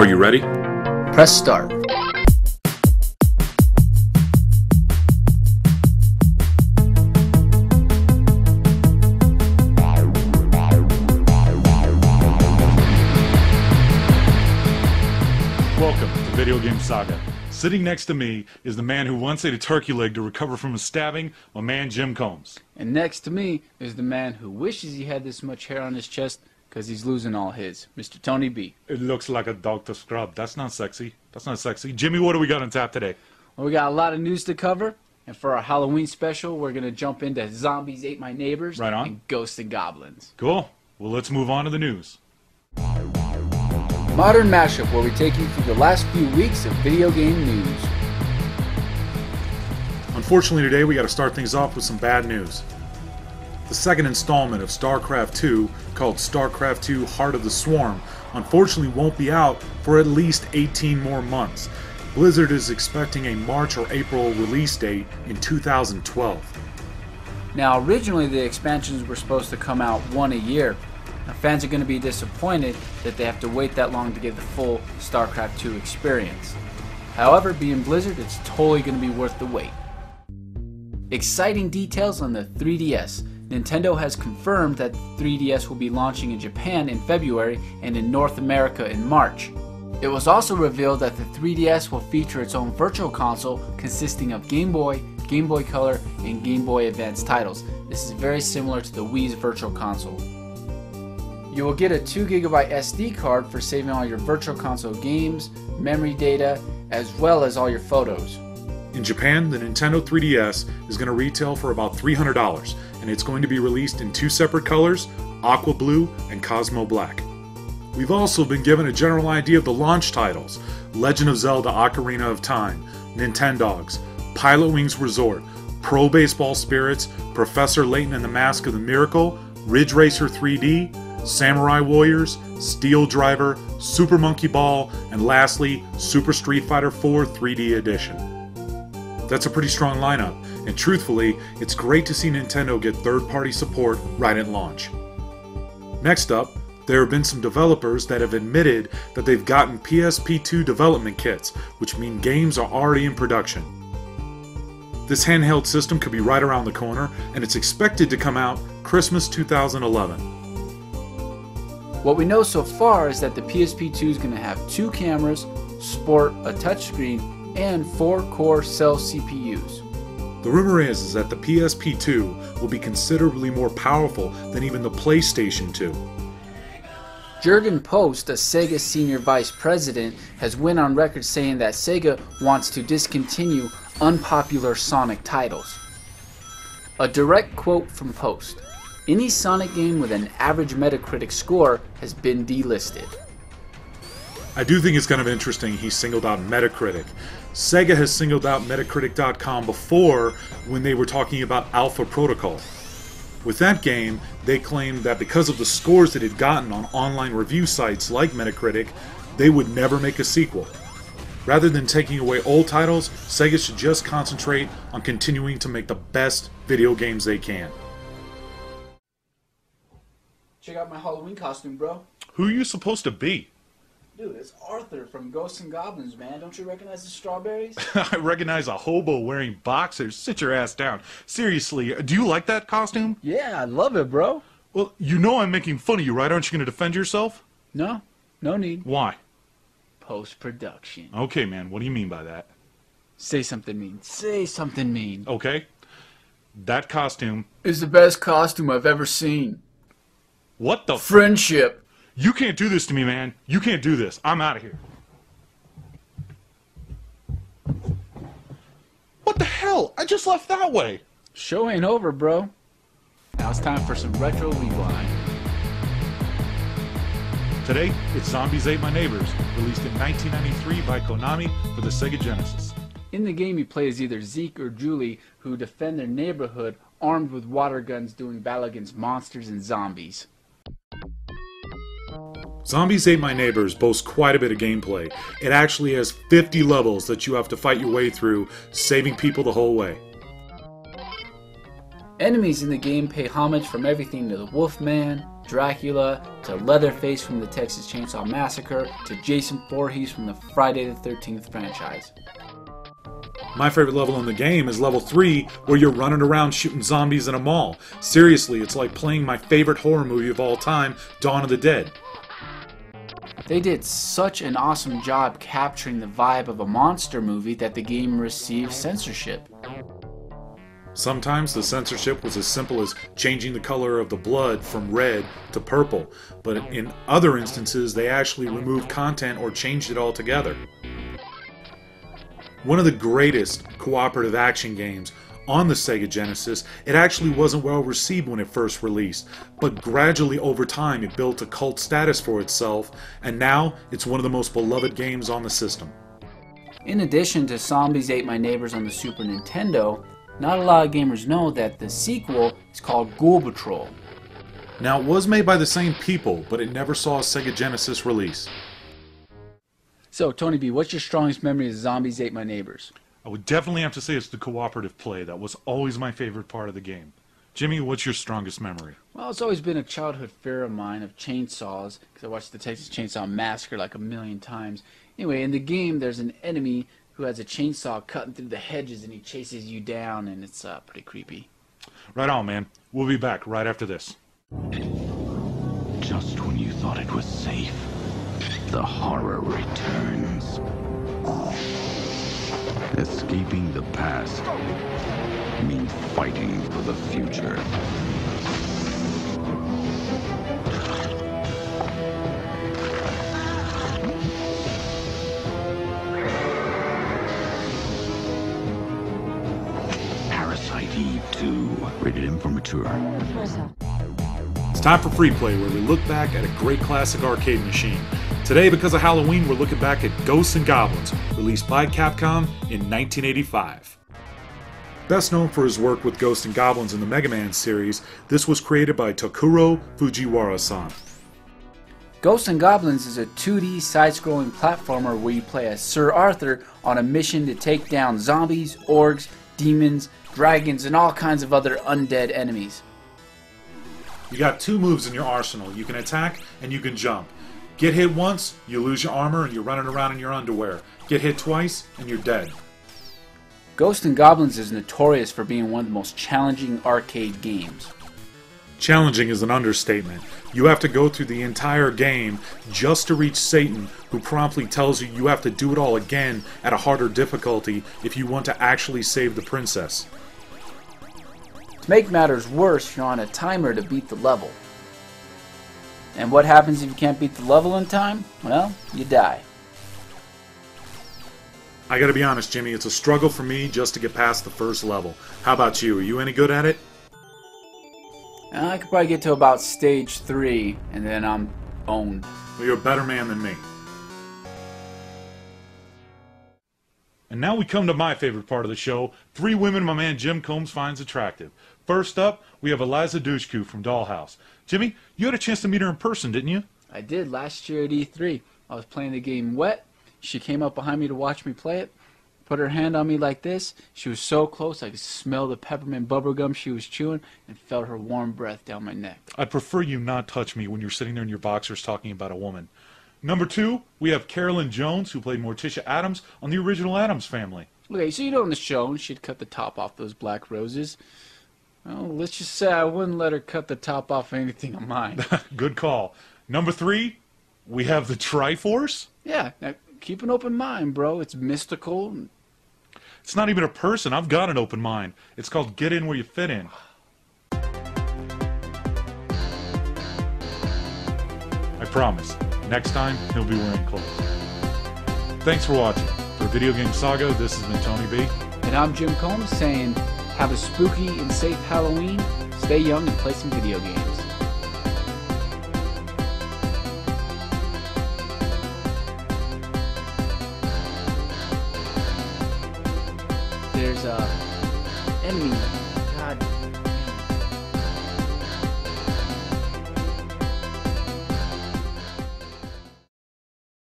Are you ready? Press start. Welcome to Video Game Saga. Sitting next to me is the man who once ate a turkey leg to recover from a stabbing, my man Jim Combs. And next to me is the man who wishes he had this much hair on his chest because he's losing all his, Mr. Tony B. It looks like a Dr. Scrub. That's not sexy. That's not sexy. Jimmy, what do we got on tap today? Well, we got a lot of news to cover, and for our Halloween special, we're going to jump into Zombies Ate My Neighbors Right on. and Ghosts N Goblins. Cool. Well, let's move on to the news. Modern Mashup, where we take you through the last few weeks of video game news. Unfortunately, today we got to start things off with some bad news. The second installment of Starcraft 2, called Starcraft 2 Heart of the Swarm, unfortunately won't be out for at least 18 more months. Blizzard is expecting a March or April release date in 2012. Now, originally the expansions were supposed to come out one a year. Now, fans are going to be disappointed that they have to wait that long to get the full StarCraft 2 experience. However, being Blizzard, it's totally going to be worth the wait. Exciting details on the 3DS. Nintendo has confirmed that the 3DS will be launching in Japan in February and in North America in March. It was also revealed that the 3DS will feature its own virtual console consisting of Game Boy, Game Boy Color, and Game Boy Advance titles. This is very similar to the Wii's virtual console. You will get a 2GB SD card for saving all your virtual console games, memory data, as well as all your photos. In Japan, the Nintendo 3DS is going to retail for about $300, and it's going to be released in two separate colors, Aqua Blue and Cosmo Black. We've also been given a general idea of the launch titles: Legend of Zelda Ocarina of Time, Nintendogs, Pilot Wings Resort, Pro Baseball Spirits, Professor Layton and the Mask of the Miracle, Ridge Racer 3D, Samurai Warriors, Steel Driver, Super Monkey Ball, and lastly, Super Street Fighter 4 3D Edition. That's a pretty strong lineup, and truthfully, it's great to see Nintendo get third-party support right at launch. Next up, there have been some developers that have admitted that they've gotten PSP2 development kits, which mean games are already in production. This handheld system could be right around the corner, and it's expected to come out Christmas 2011. What we know so far is that the PSP2 is going to have 2 cameras, sport a touchscreen, and 4 core cell CPUs. The rumor is that the PSP2 will be considerably more powerful than even the PlayStation 2. Jurgen Post, a Sega senior vice president, has went on record saying that Sega wants to discontinue unpopular Sonic titles. A direct quote from Post: "Any Sonic game with an average Metacritic score has been delisted." I do think it's kind of interesting he singled out Metacritic. Sega has singled out Metacritic.com before when they were talking about Alpha Protocol. With that game, they claimed that because of the scores it had gotten on online review sites like Metacritic, they would never make a sequel. Rather than taking away old titles, Sega should just concentrate on continuing to make the best video games they can. Check out my Halloween costume, bro. Who are you supposed to be? Dude, it's Arthur from Ghosts N Goblins, man. Don't you recognize the strawberries? I recognize a hobo wearing boxers. Sit your ass down. Seriously, do you like that costume? Yeah, I love it, bro. Well, you know I'm making fun of you, right? Aren't you going to defend yourself? No need. Why? Post-production. Okay, man, what do you mean by that? Say something mean. Say something mean. Okay. That costume... Is the best costume I've ever seen. What the... Friendship. You can't do this to me, man. You can't do this. I'm out of here. What the hell? I just left that way. Show ain't over, bro. Now it's time for some retro rewind. Today, it's Zombies Ate My Neighbors, released in 1993 by Konami for the Sega Genesis. In the game, you play as either Zeke or Julie, who defend their neighborhood armed with water guns doing battle against monsters and zombies. Zombies Ate My Neighbors boasts quite a bit of gameplay. It actually has 50 levels that you have to fight your way through, saving people the whole way. Enemies in the game pay homage from everything to the Wolfman, Dracula, to Leatherface from the Texas Chainsaw Massacre, to Jason Voorhees from the Friday the 13th franchise. My favorite level in the game is level 3, where you're running around shooting zombies in a mall. Seriously, it's like playing my favorite horror movie of all time, Dawn of the Dead. They did such an awesome job capturing the vibe of a monster movie that the game received censorship. Sometimes the censorship was as simple as changing the color of the blood from red to purple, but in other instances they actually removed content or changed it altogether. One of the greatest cooperative action games on the Sega Genesis, it actually wasn't well received when it first released, but gradually over time it built a cult status for itself, and now it's one of the most beloved games on the system. In addition to Zombies Ate My Neighbors on the Super Nintendo, not a lot of gamers know that the sequel is called Ghoul Patrol. Now, it was made by the same people, but it never saw a Sega Genesis release. So, Tony B, what's your strongest memory of Zombies Ate My Neighbors? I would definitely have to say it's the cooperative play. That was always my favorite part of the game. Jimmy, what's your strongest memory? Well, it's always been a childhood fear of mine of chainsaws, because I watched the Texas Chainsaw Massacre like a million times. Anyway, in the game, there's an enemy who has a chainsaw cutting through the hedges, and he chases you down, and it's pretty creepy. Right on, man. We'll be back right after this. Just when you thought it was safe, the horror returns. Escaping the past means fighting for the future. Eve 2, rated M for mature. It's time for Freeplay, where we look back at a great classic arcade machine. Today, because of Halloween, we're looking back at Ghosts N Goblins, released by Capcom in 1985. Best known for his work with Ghosts N Goblins in the Mega Man series, this was created by Tokuro Fujiwara-san. Ghosts N Goblins is a 2D side-scrolling platformer where you play as Sir Arthur on a mission to take down zombies, orcs, demons, dragons, and all kinds of other undead enemies. You got 2 moves in your arsenal. You can attack and you can jump. Get hit once, you lose your armor and you're running around in your underwear. Get hit twice and you're dead. Ghosts N Goblins is notorious for being one of the most challenging arcade games. Challenging is an understatement. You have to go through the entire game just to reach Satan, who promptly tells you you have to do it all again at a harder difficulty if you want to actually save the princess. To make matters worse, you're on a timer to beat the level. And what happens if you can't beat the level in time? Well, you die. I gotta be honest, Jimmy, it's a struggle for me just to get past the first level. How about you? Are you any good at it? I could probably get to about stage 3, and then I'm owned. Well, you're a better man than me. And now we come to my favorite part of the show, 3 women my man Jim Combs finds attractive. First up, we have Eliza Dushku from Dollhouse. Jimmy, you had a chance to meet her in person, didn't you? I did last year at E3. I was playing the game Wet. She came up behind me to watch me play it, put her hand on me like this. She was so close I could smell the peppermint bubblegum she was chewing and felt her warm breath down my neck. I'd prefer you not touch me when you're sitting there in your boxers talking about a woman. Number 2, we have Carolyn Jones, who played Morticia Addams on the original Addams Family. Okay, so you know in the show she'd cut the top off those black roses. Well, let's just say I wouldn't let her cut the top off anything of mine. Good call. Number 3, we have the Triforce. Yeah, now keep an open mind, bro. It's mystical. It's not even a person. I've got an open mind. It's called Get In Where You Fit In. I promise. Next time, he'll be wearing clothes. Thanks for watching. For Video Game Saga, this has been Tony B. And I'm Jim Combs saying, have a spooky and safe Halloween, stay young, and play some video games. There's a enemy